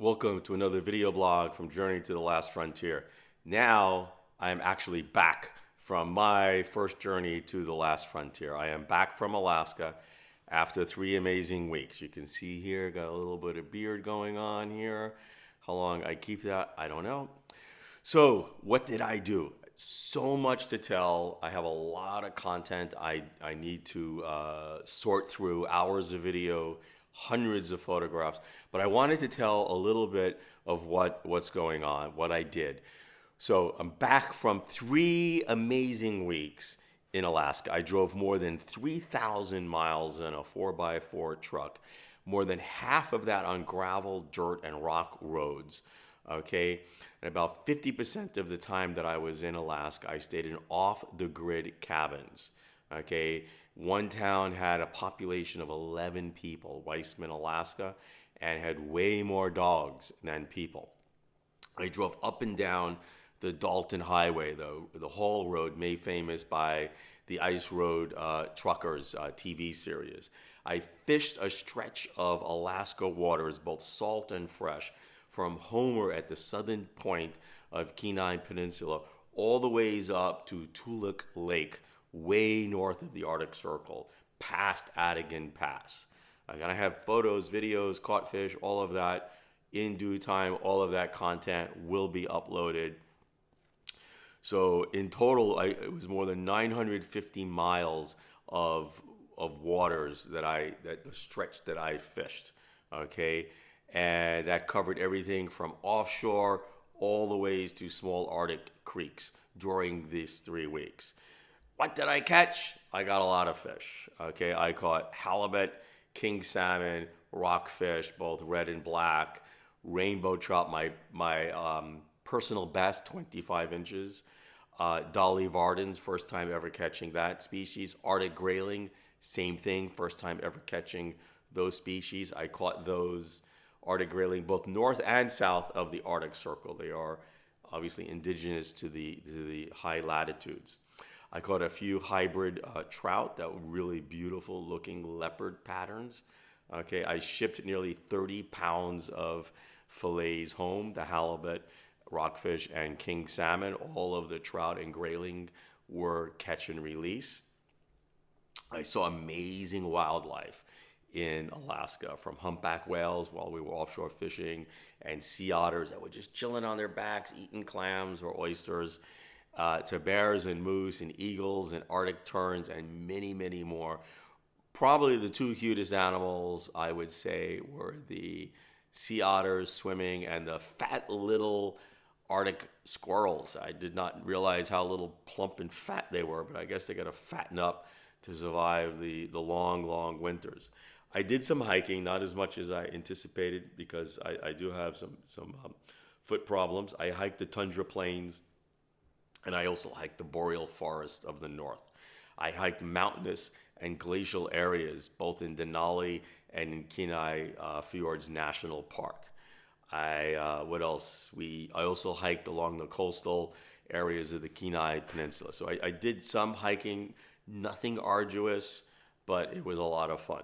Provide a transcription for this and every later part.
Welcome to another video blog from Journey to the Last Frontier. Now I am actually back from my first journey to the last frontier. I am back from Alaska after 3 amazing weeks. You can see here, got a little bit of beard going on here. How long I keep that, I don't know. So what did I do? So much to tell. I have a lot of content I need to sort through, hours of video, hundreds of photographs, but I wanted to tell a little bit of what's going on, what I did. So I'm back from 3 amazing weeks in Alaska. I drove more than 3,000 miles in a 4x4 truck, more than half of that on gravel, dirt, and rock roads. Okay, and about 50% of the time that I was in Alaska, I stayed in off-the-grid cabins. Okay, one town had a population of 11 people, Weissman, Alaska, and had way more dogs than people. I drove up and down the Dalton Highway, the Haul Road, made famous by the Ice Road Truckers TV series. I fished a stretch of Alaska waters, both salt and fresh, from Homer at the southern point of Kenai Peninsula all the ways up to Toolik Lake, way north of the Arctic Circle, past Adigan Pass. I'm gonna have photos, videos, caught fish, all of that in due time. All of that content will be uploaded. So in total, it was more than 950 miles of waters that the stretch that I fished. Okay, and that covered everything from offshore all the ways to small Arctic creeks during these 3 weeks. What did I catch? I got a lot of fish. Okay, I caught halibut, king salmon, rockfish, both red and black, rainbow trout, my personal best, 25 inches, dolly vardens, first time ever catching that species, Arctic grayling, same thing, first time ever catching those species. I caught those Arctic grayling both north and south of the Arctic Circle. They are obviously indigenous to the high latitudes. I caught a few hybrid trout that were really beautiful looking leopard patterns. Okay, I shipped nearly 30 pounds of fillets home, the halibut, rockfish, and king salmon. All of the trout and grayling were catch and release. I saw amazing wildlife in Alaska, from humpback whales while we were offshore fishing, and sea otters that were just chilling on their backs, eating clams or oysters, to bears and moose and eagles and Arctic terns and many, many more. Probably the two cutest animals, I would say, were the sea otters swimming and the fat little Arctic squirrels. I did not realize how little plump and fat they were, but I guess they got to fatten up to survive the long, long winters. I did some hiking, not as much as I anticipated because I do have some foot problems. I hiked the tundra plains, and I also hiked the boreal forest of the north. I hiked mountainous and glacial areas, both in Denali and in Kenai Fjords National Park. What else? I also hiked along the coastal areas of the Kenai Peninsula. So I did some hiking, nothing arduous, but it was a lot of fun.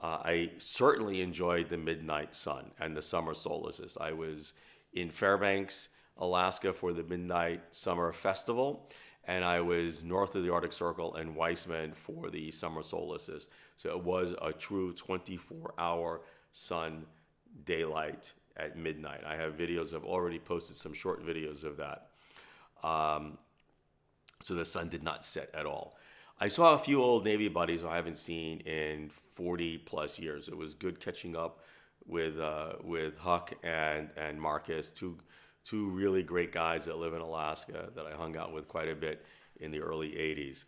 I certainly enjoyed the midnight sun and the summer solstices. I was in Fairbanks, Alaska for the Midnight Summer Festival, and I was north of the Arctic Circle in Weissman for the summer solstices. So it was a true 24-hour sun daylight at midnight. I have videos, I've already posted some short videos of that. So the sun did not set at all. I saw a few old Navy buddies who I haven't seen in 40 plus years. It was good catching up with Huck and Marcus, two really great guys that live in Alaska that I hung out with quite a bit in the early 80s.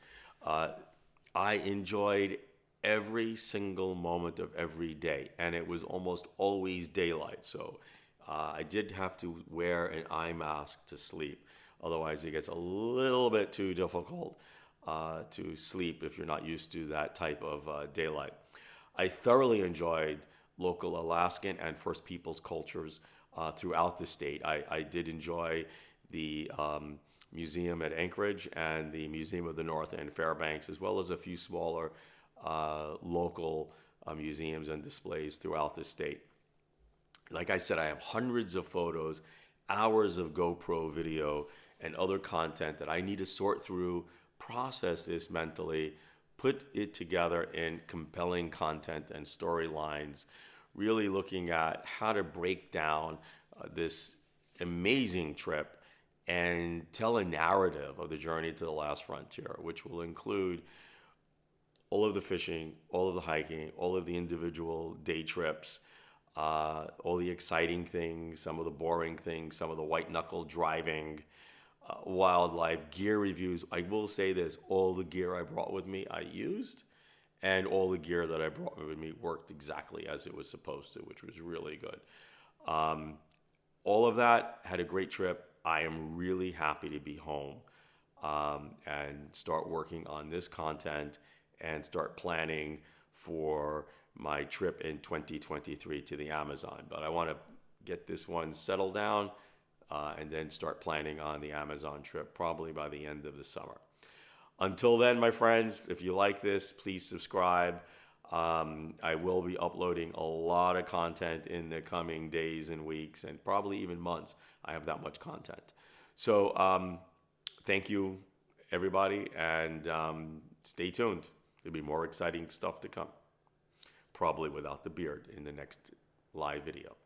I enjoyed every single moment of every day, and it was almost always daylight. So I did have to wear an eye mask to sleep. Otherwise, it gets a little bit too difficult to sleep if you're not used to that type of daylight. I thoroughly enjoyed local Alaskan and First Peoples cultures throughout the state. I did enjoy the museum at Anchorage and the Museum of the North in Fairbanks, as well as a few smaller local museums and displays throughout the state. Like I said, I have hundreds of photos, hours of GoPro video, and other content that I need to sort through, process this mentally, put it together in compelling content and storylines, really looking at how to break down this amazing trip and tell a narrative of the journey to the last frontier, which will include all of the fishing, all of the hiking, all of the individual day trips, all the exciting things, some of the boring things, some of the white knuckle driving, wildlife, gear reviews. I will say this, all the gear I brought with me, I used, and all the gear that I brought with me worked exactly as it was supposed to, which was really good. Um, all of that, had a great trip. I am really happy to be home and start working on this content and start planning for my trip in 2023 to the Amazon. But I want to get this one settled down and then start planning on the Amazon trip probably by the end of the summer. Until then, my friends, if you like this, please subscribe. I will be uploading a lot of content in the coming days and weeks and probably even months. I have that much content. So thank you, everybody, and stay tuned. There'll be more exciting stuff to come, probably without the beard in the next live video.